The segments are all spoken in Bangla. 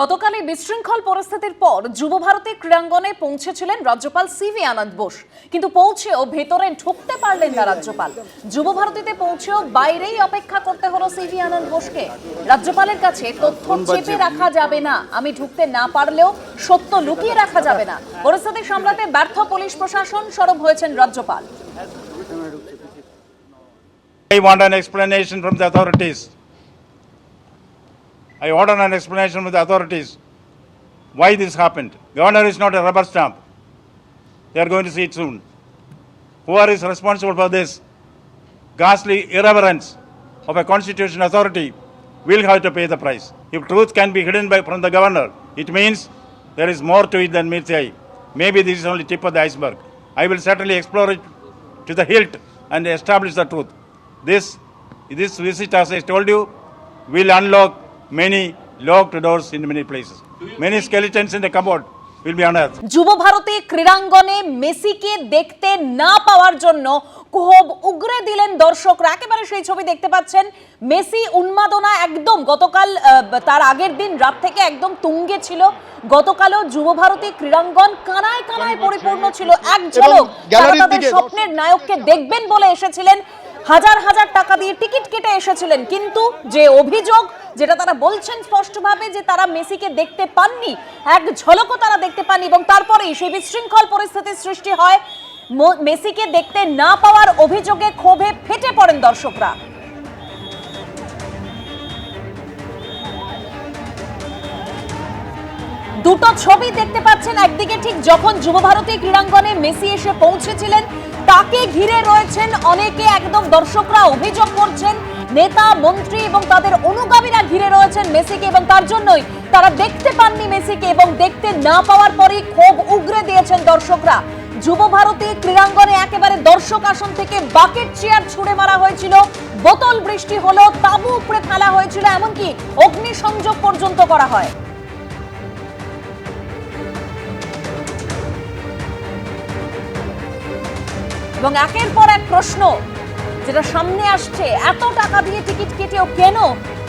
গতকালই বিশৃঙ্খল পরিস্থিতির পর যুব ভারতী ক্রীড়াঙ্গনে পৌঁছেছিলেন রাজ্যপাল সিভি আনন্দ বোস, কিন্তু পৌঁছেও ভেতরে ঢুকতে পারলেন না রাজ্যপাল। যুব ভারতীতে পৌঁছেও বাইরেই অপেক্ষা করতে হলো সিভি আনন্দ বোসকে। রাজ্যপালের কাছে তথ্য চেপে রাখা যাবে না, আমি ঢুকতে না পারলেও সত্য লুকিয়ে রাখা যাবে না। পরিস্থিতি সামলাতে ব্যর্থ পুলিশ প্রশাসন, সরব হয়েছেন রাজ্যপাল। I want an explanation from the authorities. I order an explanation from the authorities why this happened. Governor is not a rubber stamp. They are going to see it soon. Whoever is responsible for this ghastly irreverence of a constitutional authority will have to pay the price. If truth can be hidden from the governor, it means there is more to it than meets the eye. Maybe this is only tip of the iceberg. I will certainly explore it to the hilt and establish the truth. This visit, as I told you, will unlock many locked doors in many places. Many skeletons in the cupboard will be unearthed. যুব ভারতী ক্রীড়াঙ্গনে মেসিকে দেখতে না পাওয়ার জন্য ক্ষোভ উগরে দিলেন দর্শকরা। একেবারে সেই ছবি দেখতে পাচ্ছেন। মেসি উন্মাদনা একদম গতকাল তার আগের দিন রাত থেকে একদম তুঙ্গে ছিল। গতকালও যুব ভারতী ক্রীড়াঙ্গন কানায় কানায় পরিপূর্ণ ছিল। এক ঝলক তারা তাদের স্বপ্নের নায়ককে দেখবেন বলে এসেছিলেন। হাজার হাজার টাকা দিয়ে টিকিট কেটে এসেছিলেন, কিন্তু যে অভিযোগ, যেটা তারা বলছেন স্পষ্টভাবে যে তারা মেসিকে দেখতে পাননি, এক ঝলকও তারা দেখতে পাননি, এবং তারপরেই সেই বিশৃঙ্খল পরিস্থিতির সৃষ্টি হয়। মেসিকে দেখতে না পাওয়ার অভিযোগে ক্ষোভে ফেটে পড়েন দর্শকরা। দুটো ছবি দেখতে পাচ্ছেন। একদিকে ঠিক যখন যুব ভারতী ক্রীড়াঙ্গনে মেসি এসে পৌঁছেছিলেন, তাকে ঘিরে রয়েছেন অনেকে, একদম দর্শকরা অভিযোগ করছেন নেতা মন্ত্রী এবং তাদের অনুগামীরা ঘিরে রয়েছেন মেসিকে, এবং তার জন্যই তারা দেখতে পাননি মেসিকে, এবং দেখতে না পাওয়ার পরই ক্ষোভ উগরে দিয়েছেন দর্শকরা। যুব ভারতী ক্রীড়াঙ্গনে একেবারে দর্শক আসন থেকে বাকেট চেয়ার ছুঁড়ে মারা হয়েছিল, বোতল বৃষ্টি হলো, তাঁবু উপড়ে ফেলা হয়েছিল, এমনকি অগ্নিসংযোগ পর্যন্ত করা হয়। এবং একের পর এক প্রশ্ন যেটা সামনে আসছে, এত টাকা দিয়ে টিকিট কেটেও কেন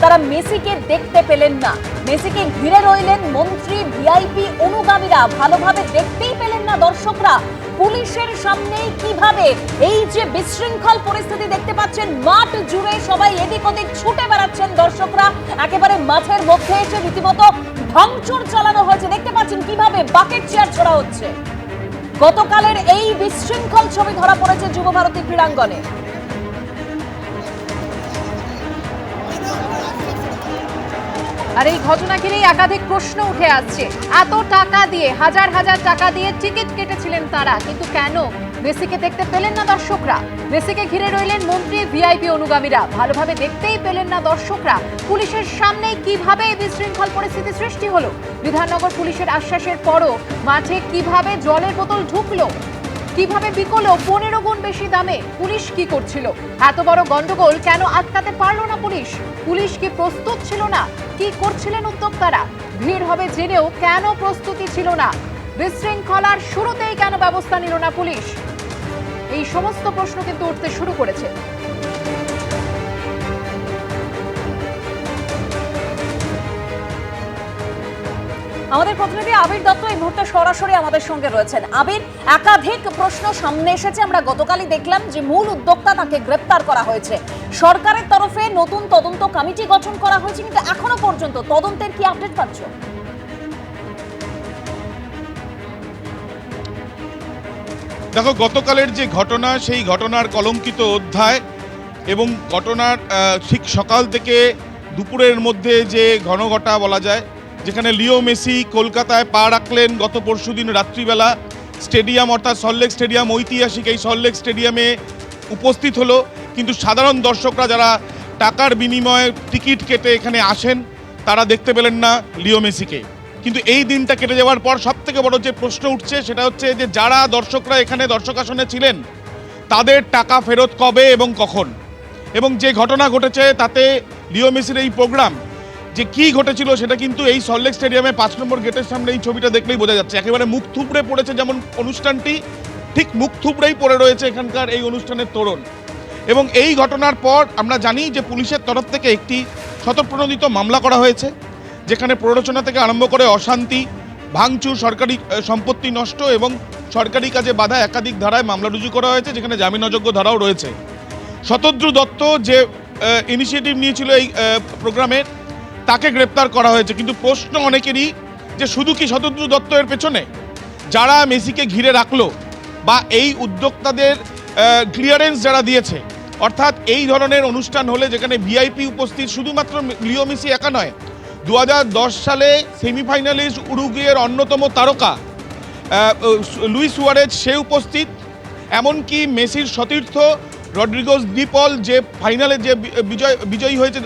তারা মেসিকে দেখতে পেলেন না? মেসিকে ঘিরে রইলেন মন্ত্রী, ভিআইপি, অনুগামীরা, ভালোভাবে দেখতেই পেলেন না দর্শকরা। পুলিশের সামনেই কিভাবে এই যে বিশৃঙ্খল পরিস্থিতি দেখতে পাচ্ছেন, মাঠ জুড়ে সবাই এদিক ওদিক ছুটে বেড়াচ্ছেন দর্শকরা, একেবারে মাঠের মধ্যে এসে রীতিমতো ভাঙচুর চালানো হয়েছে। দেখতে পাচ্ছেন কিভাবে বাকেট চেয়ার ছোড়া হচ্ছে। গতকালের এই বিশৃঙ্খল ছবি ধরা পড়েছে যুব ভারতী ক্রীড়াঙ্গনে। আর এই ঘটনা ঘিরেই একাধিক প্রশ্ন উঠে আসছে। এত টাকা দিয়ে, হাজার হাজার টাকা দিয়ে টিকিট কেটেছিলেন তারা, কিন্তু কেন মেসিকে দেখতে পেলেন না দর্শকরা? মেসিকে ঘিরে রইলেন মন্ত্রী, ভিআইপি, অনুগামীরা, ভালোভাবে দেখতেই পেলেন না দর্শকরা। পুলিশের সামনে কিভাবে এই বিশৃঙ্খল পরিস্থিতি সৃষ্টি হলো? বিধাননগর পুলিশের আশ্বাসের পরও মাঠে কিভাবে জলের বোতল ঢুকলো, কিভাবে বিকলো 15 গুণ বেশি দামে? পুলিশ কি করছিল? এত বড় গন্ডগোল কেন আটকাতে পারলো না পুলিশ? পুলিশ কি প্রস্তুত ছিল না? কি করছিলেন উদ্যোক্তারা? ভিড় হবে জেনেও কেন প্রস্তুতি ছিল না? বিশৃঙ্খলার শুরুতেই কেন ব্যবস্থা নিল না পুলিশ? এই সমস্ত প্রশ্ন কিন্তু উঠতে শুরু করেছে। আমাদের প্রতিনিধি আবির দত্ত এই মুহূর্তে সরাসরি আমাদের সঙ্গে রয়েছেন। আবির, একাধিক প্রশ্ন সামনে এসেছে। আমরা গতকালই দেখলাম যে মূল উদ্যোক্তা, তাকে গ্রেপ্তার করা হয়েছে। সরকারের তরফে নতুন তদন্ত কমিটি গঠন করা হয়েছে, কিন্তু এখনো পর্যন্ত তদন্তের কি আপডেট পাচ্ছ? দেখো, গতকালের যে ঘটনা, সেই ঘটনার কলঙ্কিত অধ্যায়, এবং ঘটনার ঠিক সকাল থেকে দুপুরের মধ্যে যে ঘনঘটা বলা যায়, যেখানে লিও মেসি কলকাতায় পা রাখলেন গত পরশুদিন রাত্রিবেলা, স্টেডিয়াম অর্থাৎ সল্টলেক স্টেডিয়াম, ঐতিহাসিক এই সল্টলেক স্টেডিয়ামে উপস্থিত হলো, কিন্তু সাধারণ দর্শকরা যারা টাকার বিনিময়ে টিকিট কেটে এখানে আসেন, তারা দেখতে পেলেন না লিও মেসিকে। কিন্তু এই দিনটা কেটে যাওয়ার পর সবথেকে বড় যে প্রশ্ন উঠছে, সেটা হচ্ছে যে যারা দর্শকরা এখানে দর্শক আসনে ছিলেন, তাদের টাকা ফেরত কবে এবং কখন? এবং যে ঘটনা ঘটেছে তাতে লিও মেসির এই প্রোগ্রাম যে কি ঘটেছিল, সেটা কিন্তু এই সল্টলেক স্টেডিয়ামে 5 নম্বর গেটের সামনে এই ছবিটা দেখলেই বোঝা যাচ্ছে। একেবারে মুখ থুবড়ে পড়েছে, যেমন অনুষ্ঠানটি ঠিক মুখ থুবড়েই পড়ে রয়েছে এখানকার এই অনুষ্ঠানের তোরণ। এবং এই ঘটনার পর আমরা জানি যে পুলিশের তরফ থেকে একটি স্বতঃপ্রণোদিত মামলা করা হয়েছে, যেখানে প্ররোচনা থেকে আরম্ভ করে অশান্তি, ভাঙচুর, সরকারি সম্পত্তি নষ্ট এবং সরকারি কাজে বাধা একাধিক ধারায় মামলা রুজু করা হয়েছে, যেখানে জামিনযোগ্য ধারাও রয়েছে। শতদ্রু দত্ত যে ইনিশিয়েটিভ নিয়েছিল এই প্রোগ্রামের, তাকে গ্রেপ্তার করা হয়েছে। কিন্তু প্রশ্ন অনেকেরই যে শুধু কি শতদ্রু দত্ত এর পেছনে? যারা মেসিকে ঘিরে রাখলো বা এই উদ্যোক্তাদের ক্লিয়ারেন্স যারা দিয়েছে, অর্থাৎ এই ধরনের অনুষ্ঠান হলে যেখানে ভিআইপি উপস্থিত, শুধুমাত্র লিও মেসি একা নয়, 2010 সালে সেমিফাইনালিস্ট উরুগুয়ের অন্যতম তারকা লুইস সুয়ারেজ সে উপস্থিত, এমনকি মেসির সতীর্থ রড্রিগোস ডি পল যে ফাইনালে যে বিজয়ী হয়েছে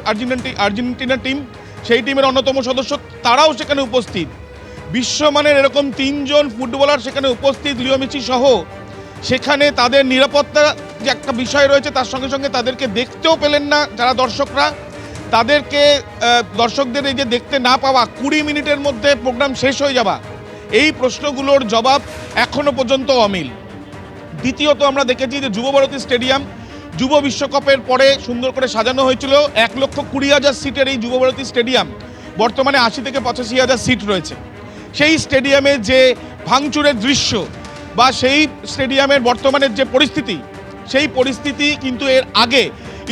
আর্জেন্টিনা টিম, সেই টিমের অন্যতম সদস্য, তারাও সেখানে উপস্থিত। বিশ্বমানের এরকম 3 জন ফুটবলার সেখানে উপস্থিত, লিও মেসি সহ। সেখানে তাদের নিরাপত্তা যে একটা বিষয় রয়েছে, তার সঙ্গে সঙ্গে তাদেরকে দেখতেও পেলেন না যারা দর্শকরা। তাদেরকে দর্শকদের এই যে দেখতে না পাওয়া, 20 মিনিটের মধ্যে প্রোগ্রাম শেষ হয়ে যাওয়া, এই প্রশ্নগুলোর জবাব এখনো পর্যন্ত অমিল। দ্বিতীয়ত আমরা দেখেছি যে যুবভারতী স্টেডিয়াম যুব বিশ্বকাপের পরে সুন্দর করে সাজানো হয়েছিল। 1,20,000 সিটের এই যুবভারতী স্টেডিয়াম বর্তমানে 80 থেকে 85,000 সিট রয়েছে। সেই স্টেডিয়ামে যে ভাঙচুরের দৃশ্য বা সেই স্টেডিয়ামের বর্তমানের যে পরিস্থিতি, সেই পরিস্থিতি কিন্তু এর আগে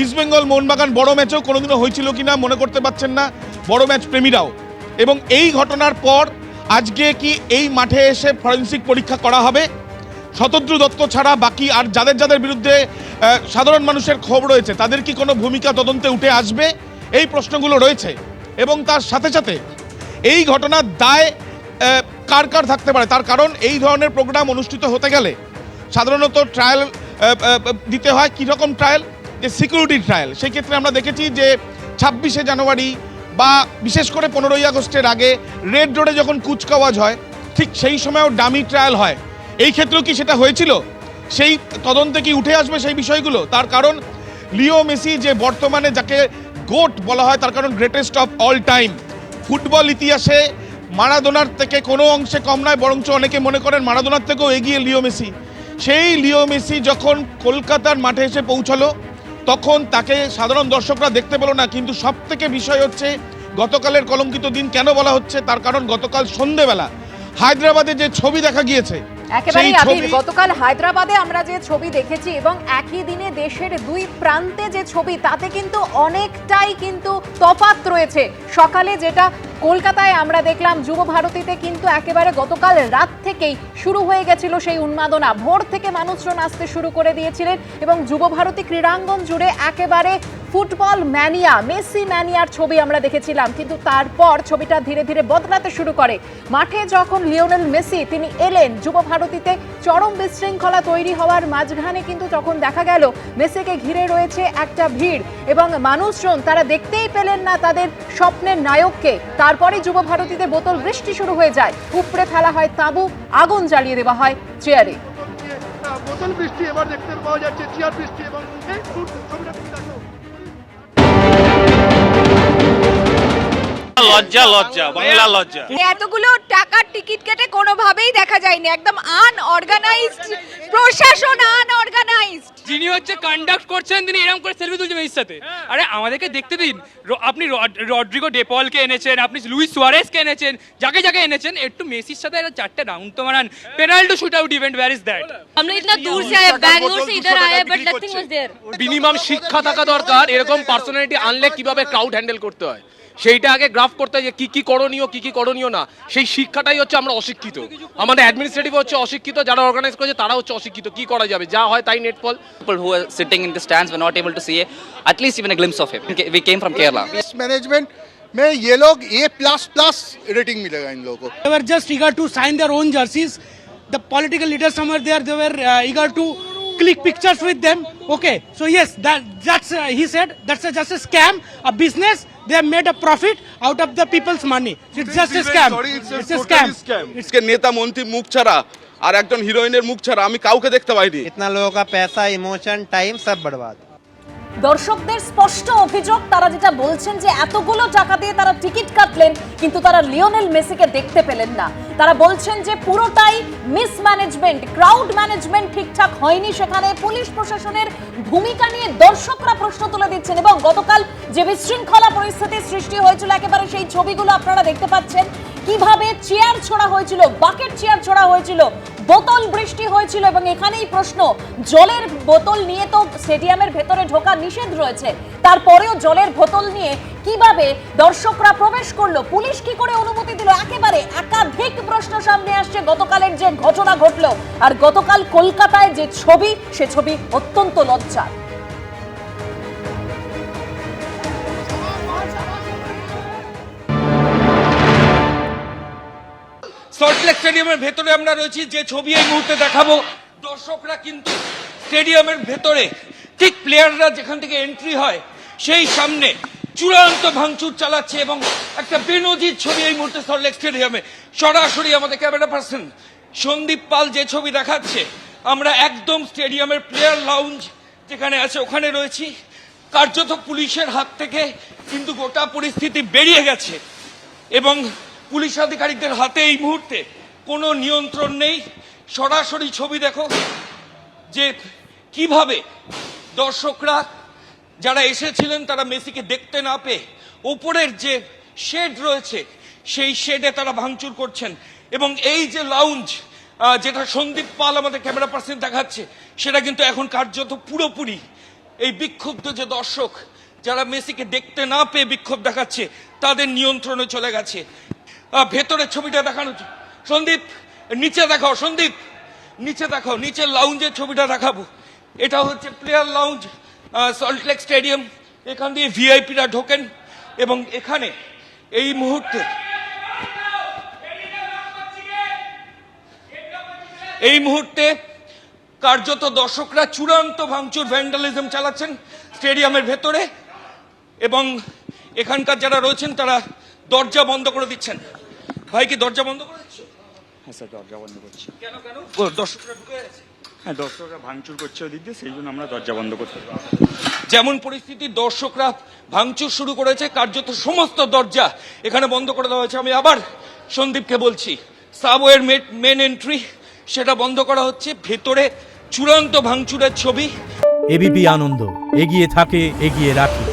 ইস্টবেঙ্গল মোহনবাগান বড় ম্যাচেও কোনোদিনও হয়েছিল কিনা মনে করতে পারছেন না বড় ম্যাচ প্রেমীরাও। এবং এই ঘটনার পর আজকে কি এই মাঠে এসে ফরেন্সিক পরীক্ষা করা হবে? শতদ্রু দত্ত ছাড়া বাকি আর যাদের যাদের বিরুদ্ধে সাধারণ মানুষের ক্ষোভ রয়েছে, তাদের কি কোনো ভূমিকা তদন্তে উঠে আসবে? এই প্রশ্নগুলো রয়েছে। এবং তার সাথে সাথে এই ঘটনার দায় কার কার থাকতে পারে, তার কারণ এই ধরনের প্রোগ্রাম অনুষ্ঠিত হতে গেলে সাধারণত ট্রায়াল দিতে হয়। কীরকম ট্রায়াল? যে সিকিউরিটি ট্রায়াল। সেই ক্ষেত্রে আমরা দেখেছি যে 26শে জানুয়ারি বা বিশেষ করে 15ই আগস্টের আগে রেড রোডে যখন কুচকাওয়াজ হয়, ঠিক সেই সময়ও ডামি ট্রায়াল হয়। এই ক্ষেত্রেও কি সেটা হয়েছিল? সেই তদন্তে কি উঠে আসবে সেই বিষয়গুলো? তার কারণ লিও মেসি যে বর্তমানে যাকে গোট বলা হয়, তার কারণ greatest of all time, football ইতিহাসে মারাদোনার থেকে কোনো অংশে কম নয়, বরঞ্চ অনেকে মনে করেন মারাদোনার থেকেও এগিয়ে লিও মেসি। সেই লিও মেসি যখন কলকাতার মাঠে এসে পৌঁছালো, তখন তাকে সাধারণ দর্শকরা দেখতে পেল না। কিন্তু সব থেকে বিষয় হচ্ছে গতকালের কলঙ্কিত দিন কেন বলা হচ্ছে, তার কারণ গতকাল সন্ধেবেলা হায়দ্রাবাদে যে ছবি দেখা গিয়েছে, একেবারেই আবির, গতকাল হায়দ্রাবাদে আমরা যে ছবি দেখেছি এবং একই দিনে দেশের দুই প্রান্তে যে ছবি, তাতে কিন্তু অনেকটাই কিন্তু তফাৎ রয়েছে। সকালে যেটা কলকাতায় আমরা দেখলাম, যুবভারতীতে কিন্তু একেবারে গতকাল রাত থেকেই শুরু হয়ে গেছিল সেই উন্মাদনা। ভোর থেকে মানুষজন আসতে শুরু করে দিয়েছিলেন এবং যুবভারতী ক্রীড়াঙ্গন জুড়ে একেবারে ফুটবল ম্যানিয়া, মেসি ম্যানিয়ার ছবি আমরা দেখেছিলাম। কিন্তু তারপর ছবিটা ধীরে ধীরে বদলাতে শুরু করে। মাঠে যখন লিওনেল মেসি তিনি এলেন, যুবভারতীতে চরম বিশৃঙ্খলা তৈরি হওয়ার মাঝখানে কিন্তু তখন দেখা গেল মেসিকে ঘিরে রয়েছে একটা ভিড় এবং মানুষজন তারা দেখতেই পেলেন না তাদের স্বপ্নের নায়ককে। তারপরে যুবভারতীতে বোতল বৃষ্টি শুরু হয়ে যায়, উপড়ে ফেলা হয় তাঁবু, আগুন জ্বালিয়ে দেওয়া হয় চেয়ারে। বোতল বৃষ্টি এবার দেখতে পাওয়া যাচ্ছে, চেয়ার বৃষ্টি। এবং এই ছবিটা দেখো, লজ্জা লজ্জা, বাংলা লজ্জা। এতগুলো টাকার টিকিট কেটে কোনোভাবেই দেখা যায়নি, একদম আনঅর্গানাইজড প্রশাসন, আনঅর্গানাইজড। যিনি হচ্ছে কন্ডাক্ট করছেন তিনি এরকম করে সেলফি তুলছে মেসির সাথে। আরে আমাদেরকে দেখতে দিন। আপনি রড্রিগো ডেপলকে এনেছেন, আপনি লুইস সুয়ারেজকে এনেছেন, যাকে যাকে এনেছেন, একটু মেসির সাথে একটা 4টে রাউন্ড তো মারান। Penalty shoot out event, where is that? हम लोग इतना दूर से आए, बैंगलोर से इधर आए, but nothing was there. Minimum শিক্ষা থাকা দরকার, এরকম পার্সোনালিটি আনলে কিভাবে ক্রাউড হ্যান্ডেল করতে হয় সেইটা আগে গ্রাফ করতে হয়, যে কি কি করণীয় কি কি করণীয় না। সেই শিক্ষাটাই হচ্ছে আমরা অশিক্ষিত, আমাদের অ্যাডমিনিস্ট্রেটিভ হচ্ছে অশিক্ষিত, যারা অর্গানাইজ করেছে তারা হচ্ছে অশিক্ষিত। কি করা যাবে, যা হয় তাই নেটফল। People who are sitting in the stands were not able to see at least even a glimpse of him. We came from Kerala. Management में ये लोग A++ रेटिंग मिलेगा इन लोगों को। They were just eager to sign their own jerseys. The political leaders somewhere there, they were eager to click pictures with them. Okay, so yes, that's he said that's just a scam, a business. They have made a profit out of the people's money. It's just a scam. It's a scam. इसके नेता मंत्री मुख छाड़ा और একজন হিরোইনের মুখ ছাড়া আমি কাউকে দেখতে পাইনি। इतना लोगों का पैसा, इमोशन, टाइम सब बर्बाद। দর্শকদের স্পষ্ট অভিযোগ, তারা যেটা বলছেন যে এতগুলো টাকা দিয়ে তারা টিকিট কাটলেন কিন্তু তারা লিওনেল মেসিকে দেখতে পেলেন না। তারা বলছেন যে পুরোটাই মিসম্যানেজমেন্ট, ক্রাউড ম্যানেজমেন্ট ঠিকঠাক হয়নি সেখানে। পুলিশ প্রশাসনের ভূমিকা নিয়ে দর্শকরা প্রশ্ন তুলে দিচ্ছেন এবং গতকাল যে বিশৃঙ্খলা পরিস্থিতির সৃষ্টি হয়েছিল একেবারে সেই ছবিগুলো আপনারা দেখতে পাচ্ছেন। কিভাবে চেয়ার ছোড়া হয়েছিল, বাকেট চেয়ার ছোড়া হয়েছিল, বোতল বৃষ্টি হয়েছিল এবং এখানেই প্রশ্ন, জলের বোতল নিয়ে তো স্টেডিয়ামের ভেতরে ঢোকা নিষেধ রয়েছে, তারপরেও জলের বোতল নিয়ে কিভাবে দর্শকরা প্রবেশ করলো, পুলিশ কি করে অনুমতি দিল, একেবারে একাধিক প্রশ্ন সামনে আসছে গতকালের যে ঘটনা ঘটলো। আর গতকাল কলকাতায় যে ছবি, সে ছবি অত্যন্ত লজ্জার। সল্টলেক স্টেডিয়ামের ভেতরে আমরা রয়েছি, যে ছবি এই মুহূর্তে দেখাবো, দর্শকরা কিন্তু স্টেডিয়ামের ভেতরে ঠিক প্লেয়াররা যেখান থেকে এন্ট্রি হয় সেই সামনে চূড়ান্ত ভাঙচুর চালাচ্ছে এবং একটা বেনজির ছবি এই মুহূর্তে সল্টলেক স্টেডিয়ামে। সরাসরি আমাদের ক্যামেরা পার্সন সন্দীপ পাল যে ছবি দেখাচ্ছে, আমরা একদম স্টেডিয়ামের প্লেয়ার লাউঞ্জ যেখানে আছে ওখানে রয়েছি। কার্যত পুলিশের হাত থেকে কিন্তু গোটা পরিস্থিতি বেরিয়ে গেছে এবং পুলিশ আধিকারিকদের হাতে এই মুহূর্তে কোনো নিয়ন্ত্রণ নেই। সরাসরি ছবি দেখো যে কিভাবে দর্শকরা যারা এসেছিলেন তারা মেসিকে দেখতে না পেয়ে ওপরের যে শেড রয়েছে সেই শেডে তারা ভাঙচুর করছেন এবং এই যে লাউঞ্জ যেটা সন্দীপ পাল আমাদের ক্যামেরা পার্সন দেখাচ্ছে, সেটা কিন্তু এখন কার্যত পুরোপুরি এই বিক্ষুব্ধ যে দর্শক যারা মেসিকে দেখতে না পেয়ে বিক্ষোভ দেখাচ্ছে তাদের নিয়ন্ত্রণে চলে গেছে। ভেতরের ছবিটা দেখানো, সন্দীপ নিচে দেখাও, সন্দীপ নিচে দেখাও, নিচের লাউঞ্জের ছবিটা দেখাবো। এটা হচ্ছে প্লেয়ার লাউঞ্জ সল্টলেক স্টেডিয়াম, এখান দিয়ে ভিআইপিরা ঢোকেন এবং এখানে এই মুহূর্তে কার্যত দর্শকরা চূড়ান্ত ভাঙচুর ভ্যান্ডালিজম চালাচ্ছেন স্টেডিয়ামের ভেতরে এবং এখানকার যারা রয়েছেন তারা দরজা বন্ধ করে দিচ্ছেন। ভাই কি দরজা বন্ধ করে দিচ্ছ? হ্যাঁ স্যার, দরজা বন্ধ করছি। কেন কেন? দর্শকরা ঢুকে গেছে। হ্যাঁ, দর্শকরা ভাঙচুর করছে ওদিক দিয়ে, সেই জন্য আমরা দরজা বন্ধ করতে পারি। যেমন পরিস্থিতি, দর্শকরা ভাঙচুর শুরু করেছে, কার্যত সমস্ত দরজা এখানে বন্ধ করে দেওয়া হয়েছে। আমি আবার সন্দীপকে বলছি, সাবওয়ের মেন এন্ট্রি সেটা বন্ধ করা হচ্ছে, ভেতরে চূড়ান্ত ভাঙচুরের ছবি। এবিপি আনন্দ, এগিয়ে থাকে, এগিয়ে রাখে।